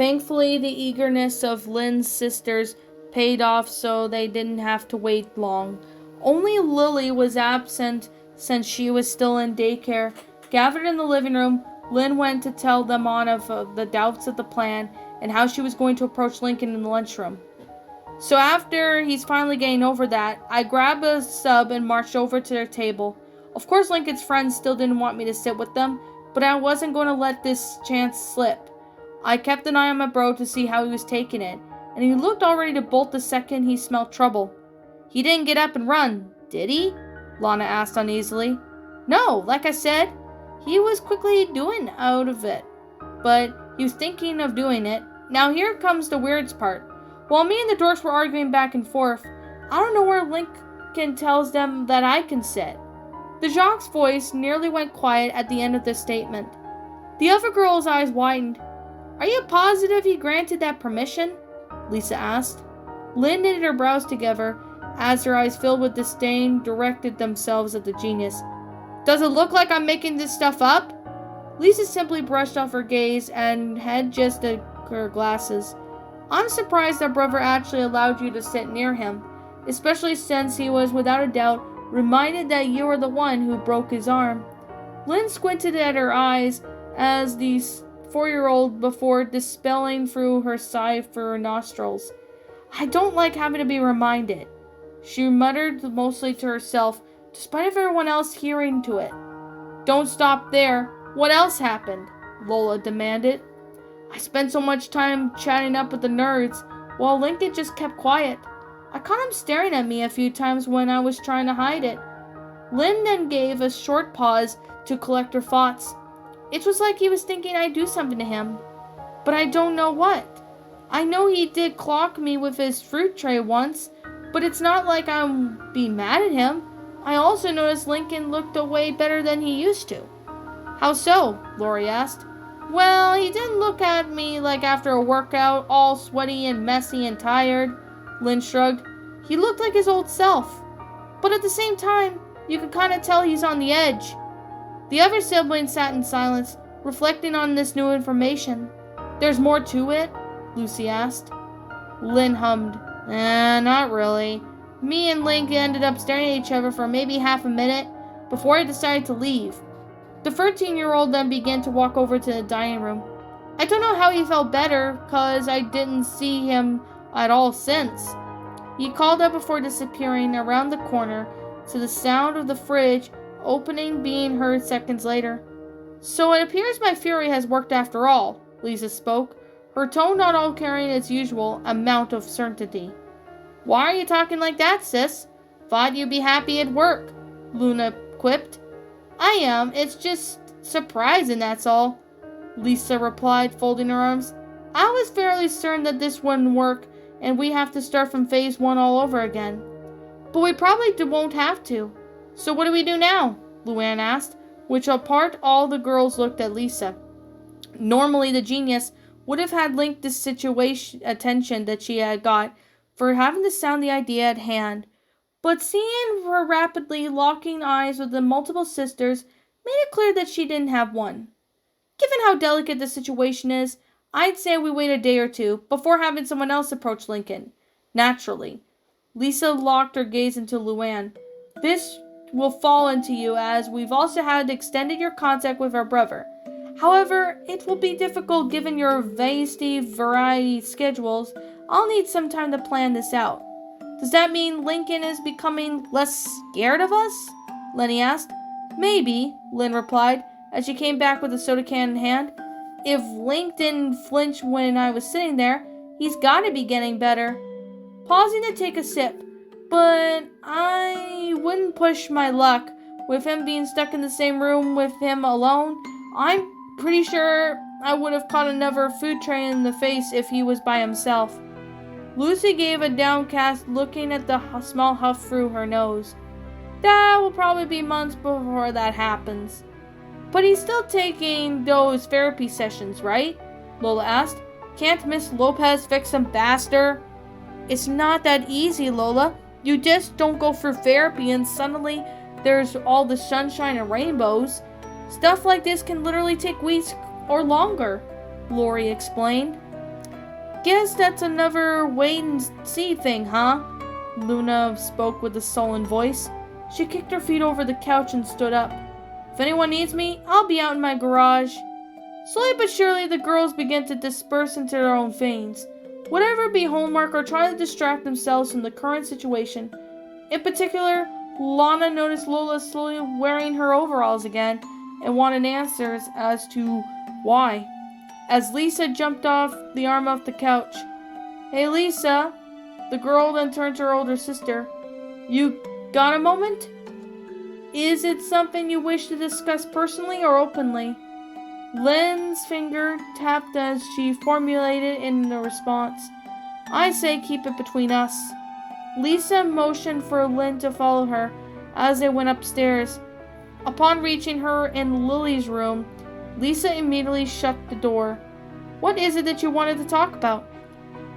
Thankfully, the eagerness of Lynn's sisters paid off so they didn't have to wait long. Only Lily was absent since she was still in daycare. Gathered in the living room, Lynn went to tell them on of the doubts of the plan and how she was going to approach Lincoln in the lunchroom. So after he's finally getting over that, I grabbed a sub and marched over to their table. Of course, Lincoln's friends still didn't want me to sit with them, but I wasn't going to let this chance slip. I kept an eye on my bro to see how he was taking it, and he looked all ready to bolt the second he smelled trouble. He didn't get up and run, did he? Lana asked uneasily. No, like I said, he was quickly doing out of it, but he was thinking of doing it. Now here comes the weirdest part. While me and the dorks were arguing back and forth, I don't know where Lincoln tells them that I can sit. The jock's voice nearly went quiet at the end of this statement. The other girl's eyes widened. Are you positive he granted that permission? Lisa asked. Lynn knitted her brows together as her eyes filled with disdain directed themselves at the genius. Does it look like I'm making this stuff up? Lisa simply brushed off her gaze and had adjusted her glasses. I'm surprised that brother actually allowed you to sit near him, especially since he was without a doubt reminded that you were the one who broke his arm. Lynn squinted at her eyes as the 4-year-old before dispelling through her sigh for her nostrils. I don't like having to be reminded, she muttered mostly to herself, despite everyone else hearing to it. Don't stop there. What else happened? Lola demanded. I spent so much time chatting up with the nerds, while Lincoln just kept quiet. I caught him staring at me a few times when I was trying to hide it. Lynn then gave a short pause to collect her thoughts. It was like he was thinking I'd do something to him, but I don't know what. I know he did clock me with his fruit tray once, but it's not like I'll be mad at him. I also noticed Lincoln looked away better than he used to. How so? Lori asked. Well, he didn't look at me like after a workout, all sweaty and messy and tired. Lynn shrugged. He looked like his old self. But at the same time, you could kind of tell he's on the edge. The other siblings sat in silence, reflecting on this new information. There's more to it? Lucy asked. Lynn hummed. Not really. Me and Link ended up staring at each other for maybe half a minute before I decided to leave. The 13-year-old then began to walk over to the dining room. I don't know how he felt better, cause I didn't see him at all since. He called out before disappearing around the corner, to the sound of the fridge opening being heard seconds later. So it appears my theory has worked after all, Lisa spoke, her tone not all carrying its usual amount of certainty. Why are you talking like that, sis? Thought you'd be happy at work, Luna quipped. I am. It's just surprising, that's all, Lisa replied, folding her arms. I was fairly certain that this wouldn't work, and we have to start from phase 1 all over again. But we probably won't have to. So what do we do now? Luann asked, which apart all the girls looked at Lisa. Normally the genius would have had linked this situation attention that she had got for having to sound the idea at hand. But seeing her rapidly locking eyes with the multiple sisters made it clear that she didn't have one. Given how delicate the situation is, I'd say we wait a day or two before having someone else approach Lincoln. Naturally. Lisa locked her gaze into Luann. This will fall into you as we've also had extended your contact with our brother. However, it will be difficult given your vasty variety schedules. I'll need some time to plan this out. Does that mean Lincoln is becoming less scared of us? Lenny asked. Maybe, Lynn replied, as she came back with a soda can in hand. If Link didn't flinch when I was sitting there, he's got to be getting better. Pausing to take a sip, but I wouldn't push my luck with him being stuck in the same room with him alone. I'm pretty sure I would have caught another food tray in the face if he was by himself. Lucy gave a downcast looking at the small huff through her nose. That will probably be months before that happens. But he's still taking those therapy sessions, right? Lola asked. Can't Miss Lopez fix him faster? It's not that easy, Lola. You just don't go for therapy and suddenly there's all the sunshine and rainbows. Stuff like this can literally take weeks or longer, Lori explained. Guess that's another wait-and-see thing, huh? Luna spoke with a sullen voice. She kicked her feet over the couch and stood up. If anyone needs me, I'll be out in my garage. Slowly but surely, the girls began to disperse into their own veins. Whatever be homework or trying to distract themselves from the current situation. In particular, Lana noticed Lola slowly wearing her overalls again and wanted answers as to why. As Lisa jumped off the arm of the couch. Hey Lisa, the girl then turned to her older sister. You got a moment? Is it something you wish to discuss personally or openly? Lynn's finger tapped as she formulated in a response. I say keep it between us. Lisa motioned for Lynn to follow her as they went upstairs. Upon reaching her in Lily's room, Lisa immediately shut the door. What is it that you wanted to talk about?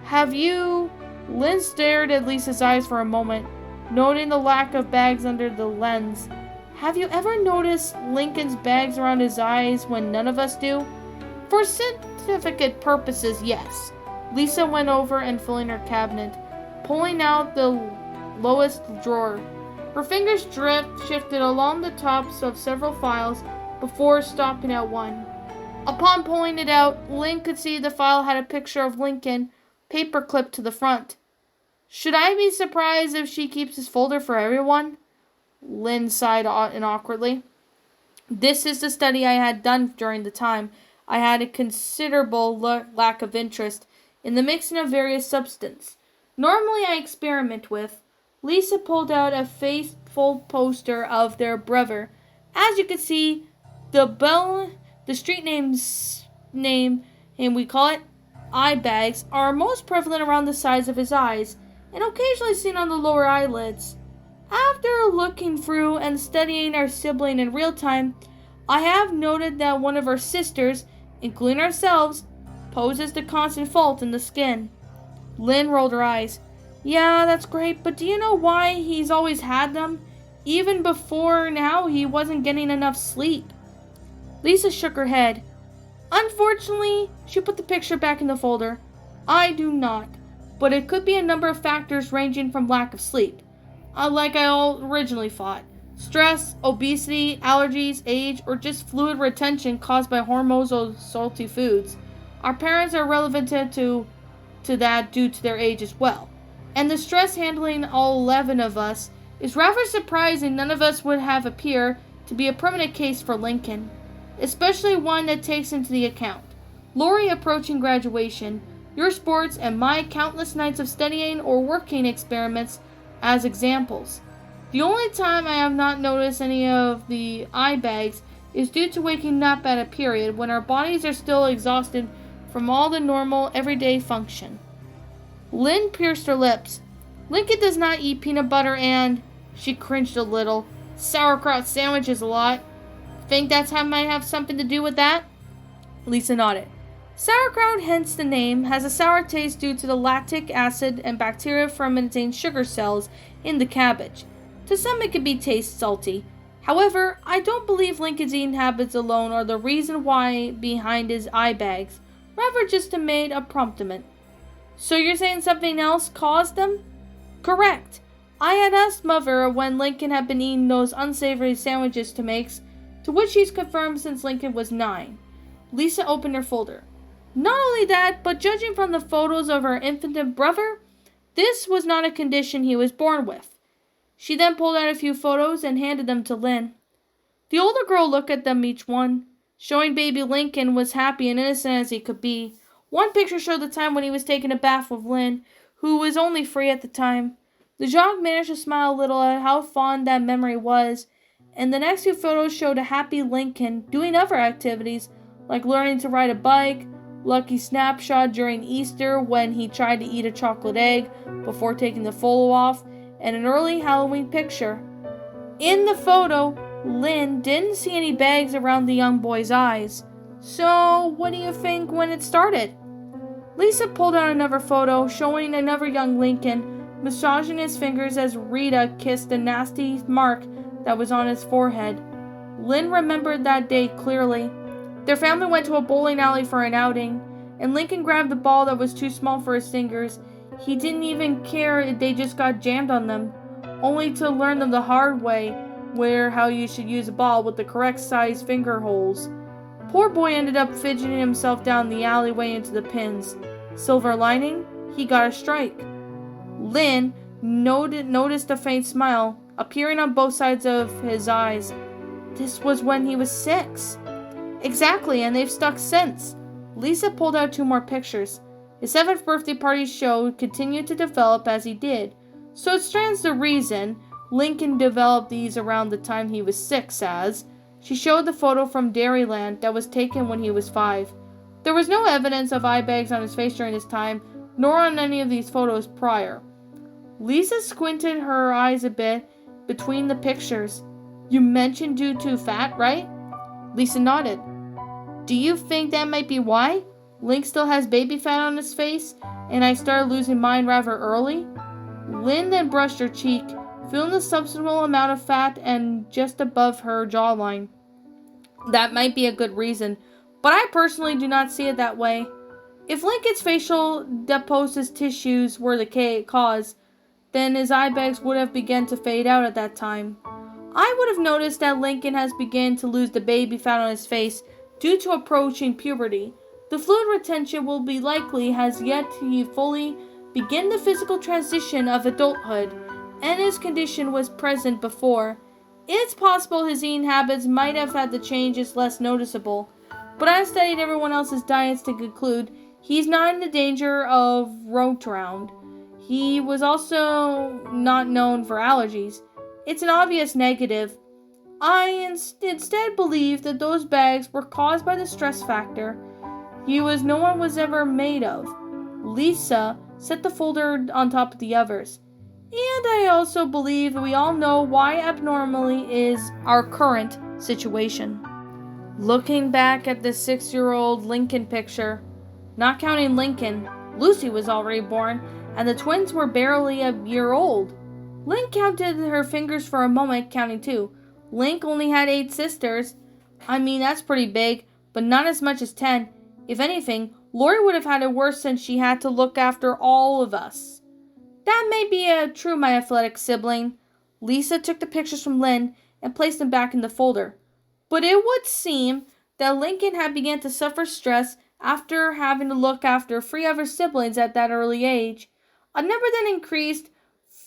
Have you... Lynn stared at Lisa's eyes for a moment, noting the lack of bags under the lens. Have you ever noticed Lincoln's bags around his eyes when none of us do? For certificate purposes, yes. Lisa went over and filling her cabinet, pulling out the lowest drawer. Her fingers shifted along the tops of several files before stopping at one. Upon pulling it out, Lynn could see the file had a picture of Lincoln paperclipped to the front. Should I be surprised if she keeps this folder for everyone? Lynn sighed awkwardly. This is the study I had done during the time. I had a considerable lack of interest in the mixing of various substances. Normally I experiment with. Lisa pulled out a faithful poster of their brother. As you can see, the street name, and we call it eye bags, are most prevalent around the sides of his eyes, and occasionally seen on the lower eyelids. After looking through and studying our sibling in real time, I have noted that one of our sisters, including ourselves, poses the constant fault in the skin. Lynn rolled her eyes. Yeah, that's great, but do you know why he's always had them? Even before now, he wasn't getting enough sleep. Lisa shook her head. Unfortunately, she put the picture back in the folder. I do not, but it could be a number of factors ranging from lack of sleep, like I originally thought. Stress, obesity, allergies, age, or just fluid retention caused by hormones or salty foods. Our parents are relevant to that due to their age as well. And the stress handling all 11 of us is rather surprising. None of us would have appear to be a permanent case for Lincoln, especially one that takes into the account Lori approaching graduation, your sports, and my countless nights of studying or working experiments as examples. The only time I have not noticed any of the eye bags is due to waking up at a period when our bodies are still exhausted from all the normal, everyday function. Lynn pierced her lips. Lincoln does not eat peanut butter and, she cringed a little, sauerkraut sandwiches a lot. Think might have something to do with that? Lisa nodded. Sauerkraut, hence the name, has a sour taste due to the lactic acid and bacteria fermenting sugar cells in the cabbage. To some it can be taste salty. However, I don't believe Lincoln's eating habits alone are the reason why behind his eye bags, rather just a made accompaniment. So you're saying something else caused them? Correct. I had asked Mother when Lincoln had been eating those unsavory sandwiches to make, to which he's confirmed since Lincoln was 9. Lisa opened her folder. Not only that, but judging from the photos of her infant brother, this was not a condition he was born with. She then pulled out a few photos and handed them to Lynn. The older girl looked at them each one, showing baby Lincoln was happy and innocent as he could be. One picture showed the time when he was taking a bath with Lynn, who was only 3 at the time. The Jacques managed to smile a little at how fond that memory was, and the next few photos showed a happy Lincoln doing other activities, like learning to ride a bike, lucky snapshot during Easter when he tried to eat a chocolate egg before taking the photo off, and an early Halloween picture. In the photo, Lynn didn't see any bags around the young boy's eyes. So, what do you think when it started? Lisa pulled out another photo showing another young Lincoln massaging his fingers as Rita kissed the nasty mark that was on his forehead. Lynn remembered that day clearly. Their family went to a bowling alley for an outing, and Lincoln grabbed the ball that was too small for his fingers. He didn't even care if they just got jammed on them, only to learn them the hard way how you should use a ball with the correct size finger holes. Poor boy ended up fidgeting himself down the alleyway into the pins. Silver lining, he got a strike. Lynn noticed a faint smile appearing on both sides of his eyes. This was when he was 6. Exactly, and they've stuck since. Lisa pulled out 2 more pictures. His 7th birthday party show continued to develop as he did, so it stands to reason Lincoln developed these around the time he was 6, as she showed the photo from Dairyland that was taken when he was 5. There was no evidence of eye bags on his face during this time, nor on any of these photos prior. Lisa squinted her eyes a bit between the pictures. You mentioned due to fat, right? Lisa nodded. Do you think that might be why? Link still has baby fat on his face, and I started losing mine rather early? Lynn then brushed her cheek, feeling the substantial amount of fat and just above her jawline. That might be a good reason, but I personally do not see it that way. If Lincoln's facial deposis tissues were the cause, then his eye bags would have begun to fade out at that time. I would have noticed that Lincoln has begun to lose the baby fat on his face due to approaching puberty. The fluid retention will be likely has yet to fully begin the physical transition of adulthood, and his condition was present before. It's possible his eating habits might have had the changes less noticeable, but I studied everyone else's diets to conclude he's not in the danger of road round. He was also not known for allergies. It's an obvious negative. I instead believe that those bags were caused by the stress factor no one was ever made of. Lisa set the folder on top of the others. And I also believe we all know why abnormally is our current situation. Looking back at the 6-year-old Lincoln picture, not counting Lincoln, Lucy was already born, and the twins were barely a year old. Lynn counted her fingers for a moment, counting 2. Link only had 8 sisters. I mean, that's pretty big, but not as much as 10. If anything, Lori would have had it worse since she had to look after all of us. That may be true, my athletic sibling. Lisa took the pictures from Lynn and placed them back in the folder. But it would seem that Lincoln had begun to suffer stress after having to look after 3 other siblings at that early age, a number that increased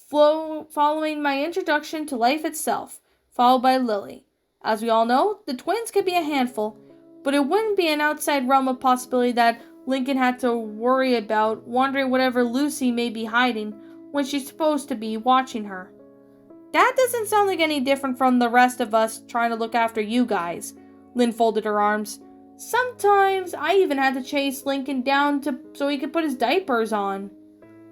following my introduction to life itself, followed by Lily. As we all know, the twins could be a handful, but it wouldn't be an outside realm of possibility that Lincoln had to worry about wondering whatever Lucy may be hiding when she's supposed to be watching her. That doesn't sound like any different from the rest of us trying to look after you guys. Lynn folded her arms. Sometimes I even had to chase Lincoln down so he could put his diapers on.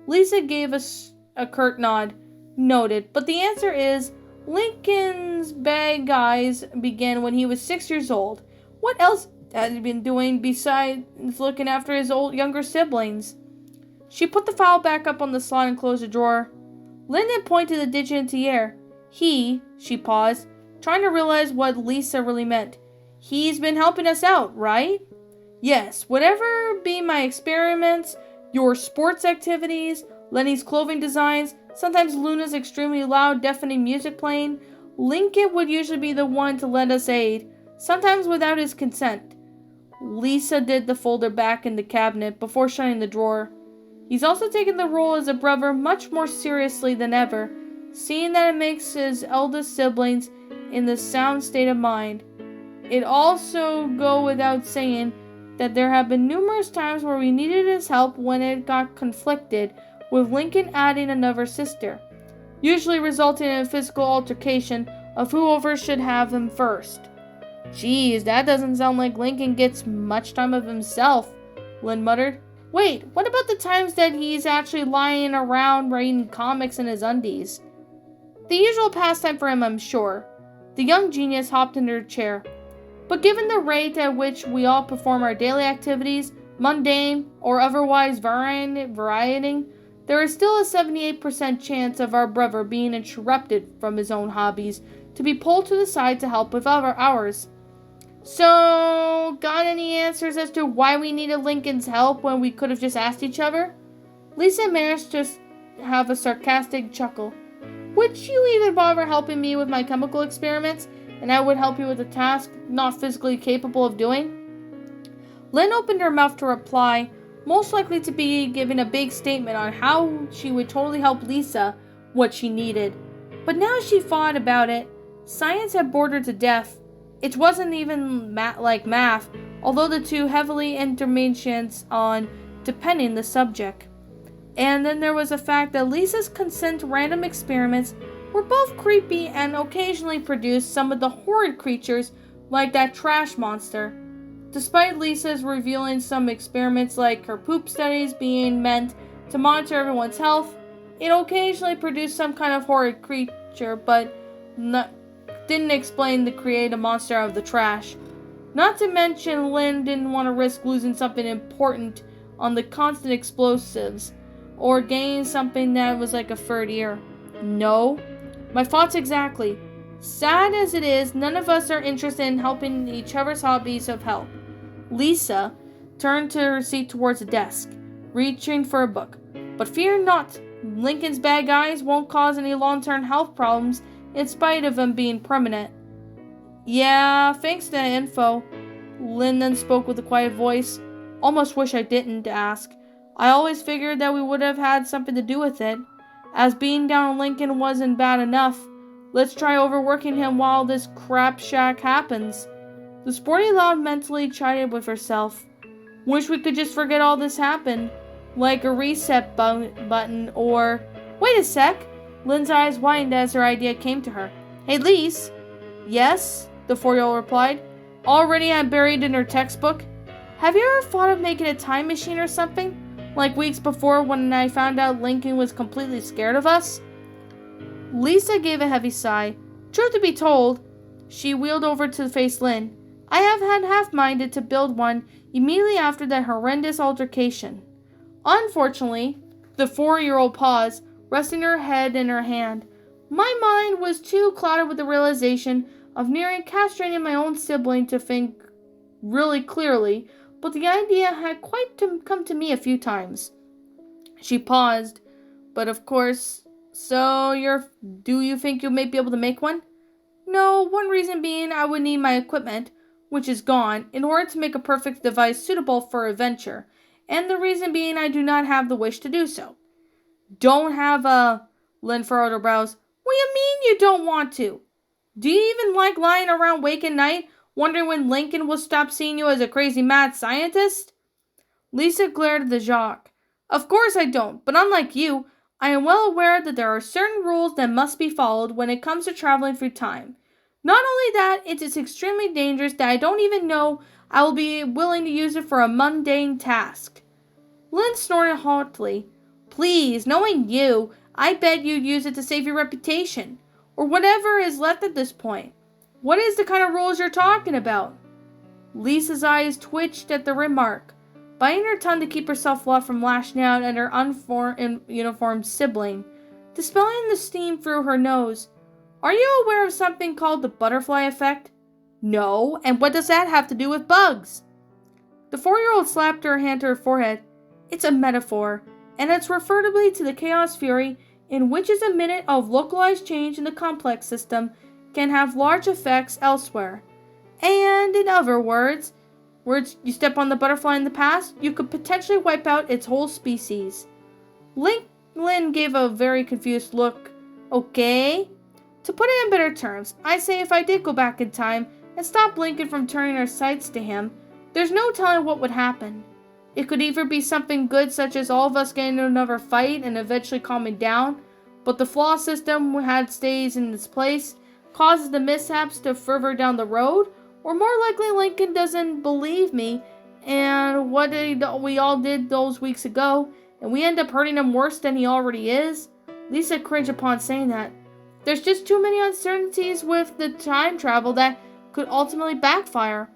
Lisa gave us a curt nod. Noted, but the answer is Lincoln's bad guys began when he was 6 years old. What else had he been doing besides looking after his younger siblings? She put the file back up on the slot and closed the drawer. Lyndon pointed the digit into the air. She paused, trying to realize what Lisa really meant. He's been helping us out, right? Yes, whatever be my experiments, your sports activities, Lenny's clothing designs, sometimes Luna's extremely loud, deafening music playing, Lincoln would usually be the one to let us aid, sometimes without his consent. Lisa did the folder back in the cabinet before shutting the drawer. He's also taken the role as a brother much more seriously than ever, seeing that it makes his eldest siblings in the sound state of mind. It also go without saying that there have been numerous times where we needed his help when it got conflicted with Lincoln adding another sister, usually resulting in a physical altercation of whoever should have them first. Geez, that doesn't sound like Lincoln gets much time of himself, Lynn muttered. Wait, what about the times that he's actually lying around reading comics in his undies? The usual pastime for him, I'm sure. The young genius hopped into her chair. But given the rate at which we all perform our daily activities, mundane or otherwise varying, there is still a 78% chance of our brother being interrupted from his own hobbies to be pulled to the side to help with ours. So, got any answers as to why we needed Lincoln's help when we could have just asked each other? Lisa managed to have a sarcastic chuckle. Would you even bother helping me with my chemical experiments, and I would help you with a task not physically capable of doing? Lynn opened her mouth to reply, most likely to be giving a big statement on how she would totally help Lisa what she needed. But now she thought about it, science had bored her to death. It wasn't even like math, although the two heavily interventions on depending the subject. And then there was the fact that Lisa's consent random experiments were both creepy and occasionally produced some of the horrid creatures like that trash monster. Despite Lisa's revealing some experiments like her poop studies being meant to monitor everyone's health, it occasionally produced some kind of horrid creature, but didn't explain the creative monster out of the trash. Not to mention, Lynn didn't want to risk losing something important on the constant explosives, or gaining something that was like a third ear. No, my thoughts exactly. Sad as it is, none of us are interested in helping each other's hobbies of help. Lisa turned to her seat towards the desk, reaching for a book. But fear not, Lincoln's bad guys won't cause any long-term health problems in spite of them being permanent. Yeah, thanks to the info. Lynn then spoke with a quiet voice. Almost wish I didn't ask. I always figured that we would have had something to do with it. As being down on Lincoln wasn't bad enough, let's try overworking him while this crap shack happens. The sporty loud mentally chided with herself. Wish we could just forget all this happened. Like a reset button or... Wait a sec! Lynn's eyes widened as her idea came to her. Hey, Lise. Yes, the 4-year-old replied. Already I'm buried in her textbook. Have you ever thought of making a time machine or something? Like weeks before when I found out Lincoln was completely scared of us? Lisa gave a heavy sigh. Truth to be told, she wheeled over to face Lynn. I have had half-minded to build one immediately after that horrendous altercation. Unfortunately, the 4-year-old paused, resting her head in her hand. My mind was too clouded with the realization of nearing castrating my own sibling to think really clearly, but the idea had quite come to me a few times. She paused, but of course, do you think you may be able to make one? No, one reason being I would need my equipment, which is gone, in order to make a perfect device suitable for a venture, and the reason being I do not have the wish to do so. Don't have a... Lynn furrowed her brows. What do you mean you don't want to? Do you even like lying around awake at night, wondering when Lincoln will stop seeing you as a crazy mad scientist? Lisa glared at the jock. Of course I don't, but unlike you, I am well aware that there are certain rules that must be followed when it comes to traveling through time. Not only that, it is extremely dangerous that I don't even know I will be willing to use it for a mundane task. Lynn snorted haughtily. Please, knowing you, I bet you'd use it to save your reputation, or whatever is left at this point. What is the kind of rules you're talking about? Lisa's eyes twitched at the remark, biting her tongue to keep herself from lashing out at her uniformed sibling, dispelling the steam through her nose. Are you aware of something called the butterfly effect? No, and what does that have to do with bugs? The 4-year-old slapped her hand to her forehead. It's a metaphor, and it's referably to the chaos theory in which is a minute of localized change in the complex system can have large effects elsewhere. And in other words, you step on the butterfly in the past, you could potentially wipe out its whole species. Lynn gave a very confused look. Okay. To put it in better terms, I say if I did go back in time and stop Lincoln from turning our sights to him, there's no telling what would happen. It could either be something good, such as all of us getting into another fight and eventually calming down, but the flaw system stays in its place, causes the mishaps to further down the road, or more likely Lincoln doesn't believe me and what we all did those weeks ago, and we end up hurting him worse than he already is. Lisa cringed upon saying that. There's just too many uncertainties with the time travel that could ultimately backfire.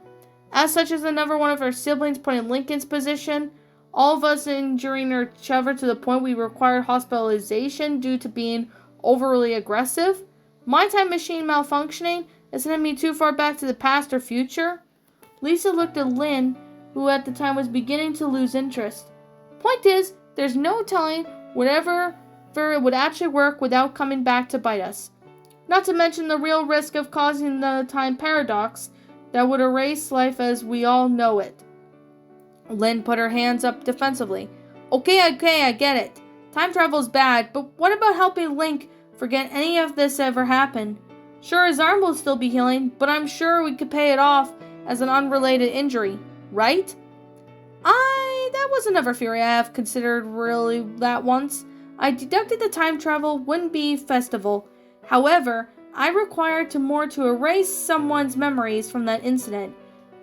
As such as another one of her siblings put in Lincoln's position, all of us injuring each other to the point we required hospitalization due to being overly aggressive. My time machine malfunctioning is sending me too far back to the past or future. Lisa looked at Lynn, who at the time was beginning to lose interest. Point is, there's no telling whatever it would actually work without coming back to bite us. Not to mention the real risk of causing the time paradox that would erase life as we all know it. Lynn put her hands up defensively. Okay, I get it. Time travel's bad, but what about helping Link forget any of this ever happened? Sure, his arm will still be healing, but I'm sure we could pay it off as an unrelated injury, right? That was another theory I have considered really that once. I deducted the time travel wouldn't be festival. However, I required to erase someone's memories from that incident,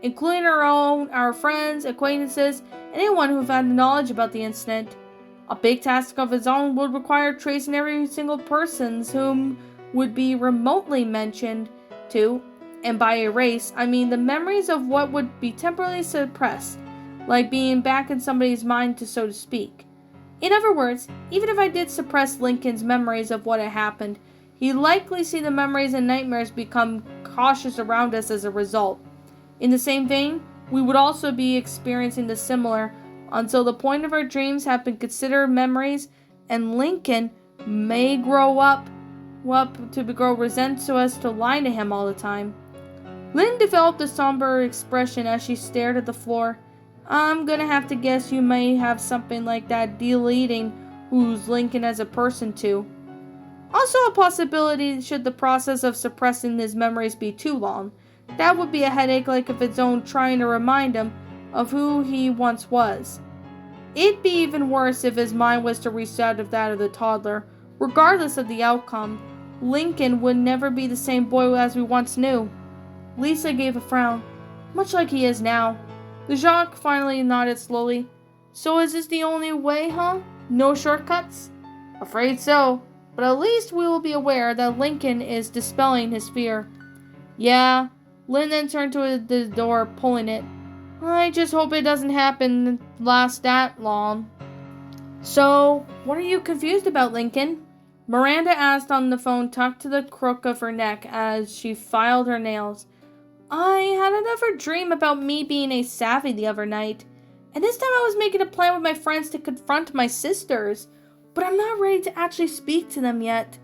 including our own, our friends, acquaintances, anyone who had knowledge about the incident. A big task of its own would require tracing every single person's whom would be remotely mentioned to, and by erase, I mean the memories of what would be temporarily suppressed, like being back in somebody's mind, so to speak. In other words, even if I did suppress Lincoln's memories of what had happened, he'd likely see the memories and nightmares become cautious around us as a result. In the same vein, we would also be experiencing the similar until the point of our dreams have been considered memories, and Lincoln may grow resent to us to lie to him all the time. Lynn developed a somber expression as she stared at the floor. I'm gonna have to guess you may have something like that deleting who's Lincoln as a person too. Also a possibility should the process of suppressing his memories be too long. That would be a headache like of its own trying to remind him of who he once was. It'd be even worse if his mind was to reset of that of the toddler. Regardless of the outcome, Lincoln would never be the same boy as we once knew. Lisa gave a frown, much like he is now. Jacques finally nodded slowly. So is this the only way, huh? No shortcuts? Afraid so, but at least we will be aware that Lincoln is dispelling his fear. Yeah. Lynn then turned to the door, pulling it. I just hope it doesn't last that long. So, what are you confused about, Lincoln? Miranda asked on the phone, tucked to the crook of her neck as she filed her nails. I had another dream about me being a savvy the other night, and this time I was making a plan with my friends to confront my sisters, but I'm not ready to actually speak to them yet,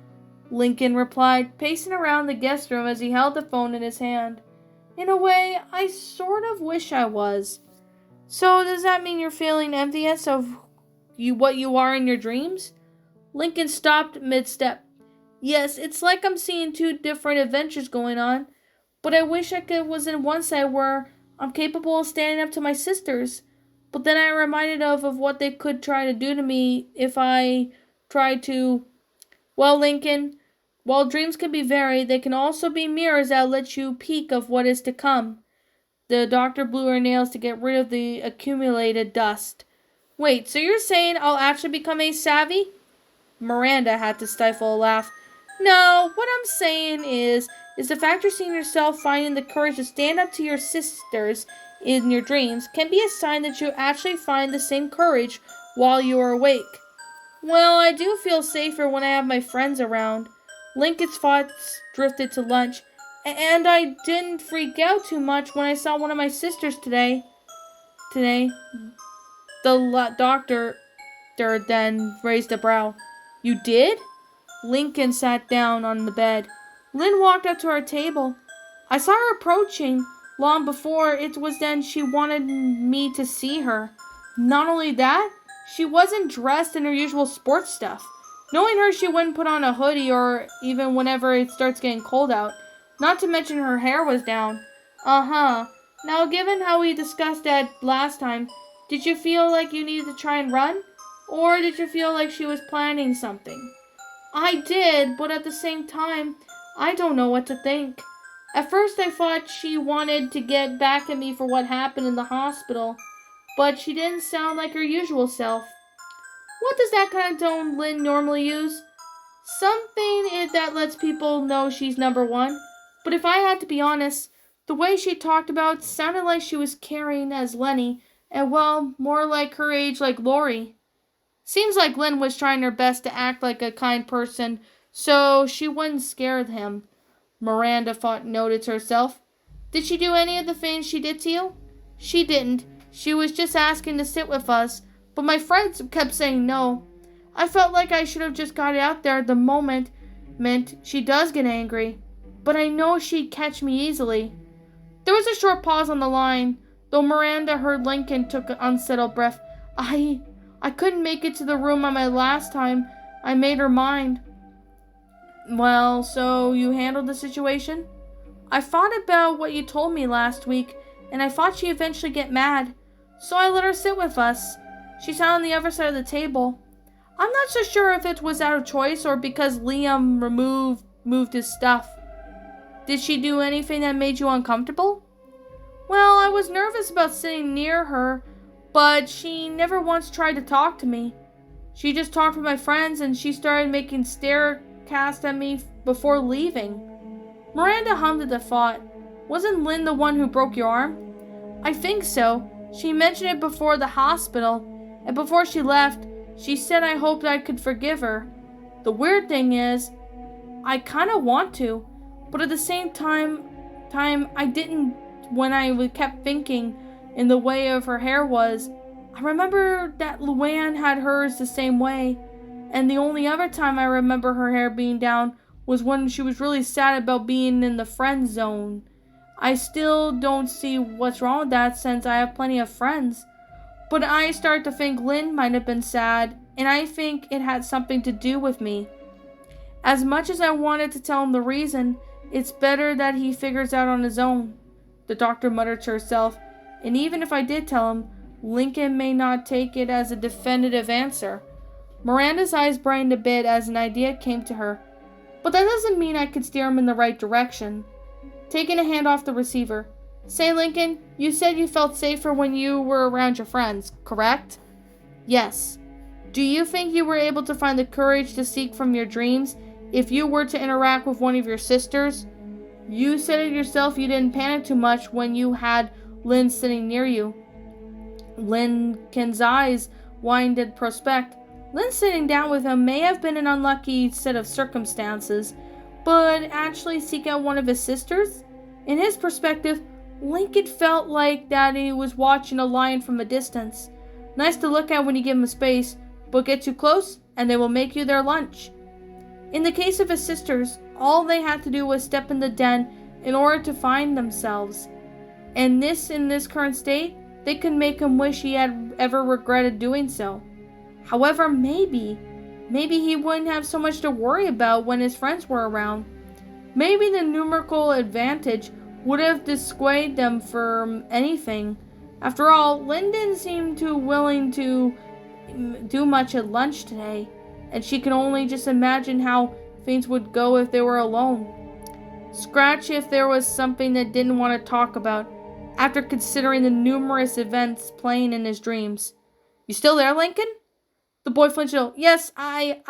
Lincoln replied, pacing around the guest room as he held the phone in his hand. In a way, I sort of wish I was. So does that mean you're feeling envious of what you are in your dreams? Lincoln stopped mid-step. Yes, it's like I'm seeing two different adventures going on, but I wish was in one side where I'm capable of standing up to my sisters. But then I'm reminded of what they could try to do to me if I tried to. Well, Lincoln, while dreams can be varied, they can also be mirrors that let you peek of what is to come. The doctor blew her nails to get rid of the accumulated dust. Wait, so you're saying I'll actually become a savvy? Miranda had to stifle a laugh. No, what I'm saying is the fact you're seeing yourself finding the courage to stand up to your sisters in your dreams can be a sign that you actually find the same courage while you are awake. Well, I do feel safer when I have my friends around. Lincoln's thoughts drifted to lunch, and I didn't freak out too much when I saw one of my sisters today. The doctor then raised a brow. You did? Lincoln sat down on the bed. Lynn walked up to our table. I saw her approaching long before it was then she wanted me to see her. Not only that, she wasn't dressed in her usual sports stuff. Knowing her, she wouldn't put on a hoodie or even whenever it starts getting cold out. Not to mention her hair was down. Uh-huh. Now, given how we discussed that last time, did you feel like you needed to try and run? Or did you feel like she was planning something? I did, but at the same time, I don't know what to think. At first I thought she wanted to get back at me for what happened in the hospital, but she didn't sound like her usual self. What does that kind of tone Lynn normally use? Something that lets people know she's number one. But if I had to be honest, the way she talked about sounded like she was carrying as Lenny, and well, more like her age like Lori. Seems like Lynn was trying her best to act like a kind person, so she wouldn't scare him, Miranda noted to herself. Did she do any of the things she did to you? She didn't. She was just asking to sit with us, but my friends kept saying no. I felt like I should have just got it out there the moment she does get angry, but I know she'd catch me easily. There was a short pause on the line, though Miranda heard Lincoln took an unsettled breath. I couldn't make it to the room on my last time. I made her mind. Well, so you handled the situation? I thought about what you told me last week, and I thought she'd eventually get mad, so I let her sit with us. She sat on the other side of the table. I'm not so sure if it was out of choice or because Liam moved his stuff. Did she do anything that made you uncomfortable? Well, I was nervous about sitting near her, but she never once tried to talk to me. She just talked with my friends and she started making stare cast at me before leaving. Miranda hummed at the thought. Wasn't Lynn the one who broke your arm? I think so. She mentioned it before the hospital, and before she left, she said I hoped I could forgive her. The weird thing is, I kind of want to, but at the same time I didn't when I kept thinking in the way of her hair was. I remember that Luann had hers the same way, and the only other time I remember her hair being down was when she was really sad about being in the friend zone. I still don't see what's wrong with that since I have plenty of friends. But I start to think Lynn might have been sad, and I think it had something to do with me. As much as I wanted to tell him the reason, it's better that he figures out on his own, the doctor muttered to herself, and even if I did tell him, Lincoln may not take it as a definitive answer. Miranda's eyes brightened a bit as an idea came to her, but that doesn't mean I could steer him in the right direction. Taking a hand off the receiver. Say, Lincoln, you said you felt safer when you were around your friends, correct? Yes. Do you think you were able to find the courage to seek from your dreams if you were to interact with one of your sisters? You said it yourself you didn't panic too much when you had Lynn sitting near you. Lincoln's eyes widened in prospect. Lynn sitting down with him may have been an unlucky set of circumstances, but actually seek out one of his sisters? In his perspective, Lincoln felt like that he was watching a lion from a distance. Nice to look at when you give him space, but get too close and they will make you their lunch. In the case of his sisters, all they had to do was step in the den in order to find themselves. And in this current state, they could make him wish he had ever regretted doing so. However, maybe he wouldn't have so much to worry about when his friends were around. Maybe the numerical advantage would have dissuaded them from anything. After all, Lynn didn't seem too willing to do much at lunch today, and she could only just imagine how things would go if they were alone. Scratch if there was something that didn't want to talk about, after considering the numerous events playing in his dreams. You still there, Lincoln? The boy flinched. Yes, I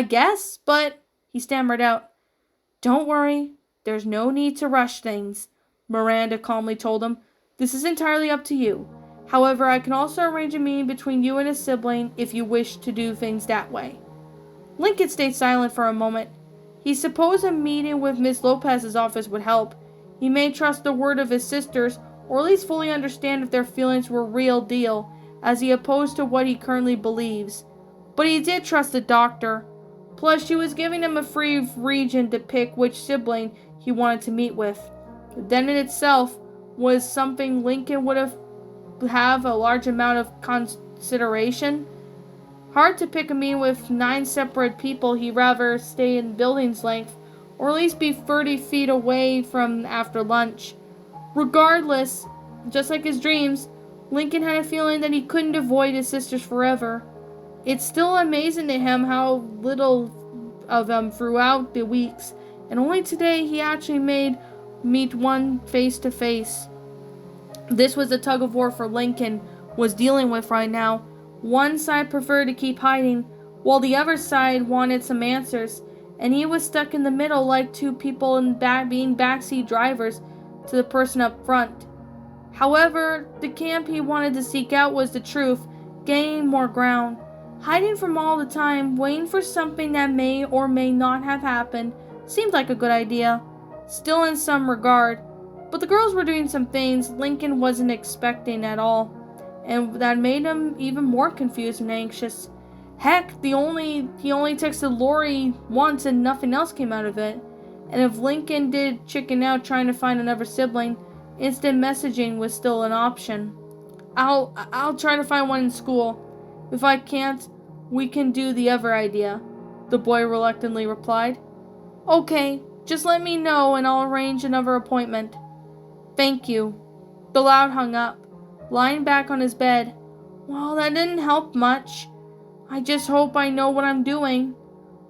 guess, but he stammered out. Don't worry, there's no need to rush things, Miranda calmly told him. This is entirely up to you. However, I can also arrange a meeting between you and a sibling if you wish to do things that way. Lincoln stayed silent for a moment. He supposed a meeting with Miss Lopez's office would help. He may trust the word of his sisters, or at least fully understand if their feelings were real deal, as he opposed to what he currently believes. But he did trust the doctor. Plus, she was giving him a free region to pick which sibling he wanted to meet with. The den in itself was something Lincoln would have a large amount of consideration. Hard to pick a meeting with 9 separate people. He'd rather stay in building's length, or at least be 30 feet away from after lunch. Regardless, just like his dreams, Lincoln had a feeling that he couldn't avoid his sisters forever. It's still amazing to him how little of them throughout the weeks, and only today he actually meet one face to face. This was the tug of war for Lincoln was dealing with right now. One side preferred to keep hiding, while the other side wanted some answers, and he was stuck in the middle like two people being backseat drivers to the person up front. However, the camp he wanted to seek out was the truth, gaining more ground. Hiding from all the time, waiting for something that may or may not have happened, seemed like a good idea. still in some regard. But the girls were doing some things Lincoln wasn't expecting at all, and that made him even more confused and anxious. Heck, he only texted Lori once and nothing else came out of it. And if Lincoln did chicken out trying to find another sibling, instant messaging was still an option. I'll try to find one in school. If I can't, we can do the other idea, the boy reluctantly replied. Okay, just let me know and I'll arrange another appointment. Thank you. The Loud hung up, lying back on his bed. Well, that didn't help much. I just hope I know what I'm doing.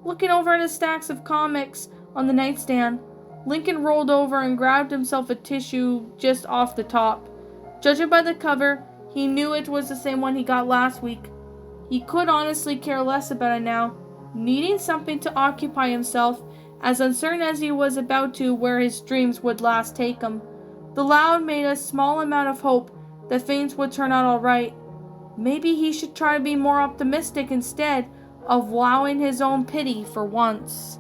Looking over at his stacks of comics on the nightstand, Lincoln rolled over and grabbed himself a tissue just off the top. Judging by the cover, he knew it was the same one he got last week. He could honestly care less about it now, needing something to occupy himself, as uncertain as he was about to where his dreams would last take him. The Loud made a small amount of hope that things would turn out all right. Maybe he should try to be more optimistic instead of wowing his own pity for once.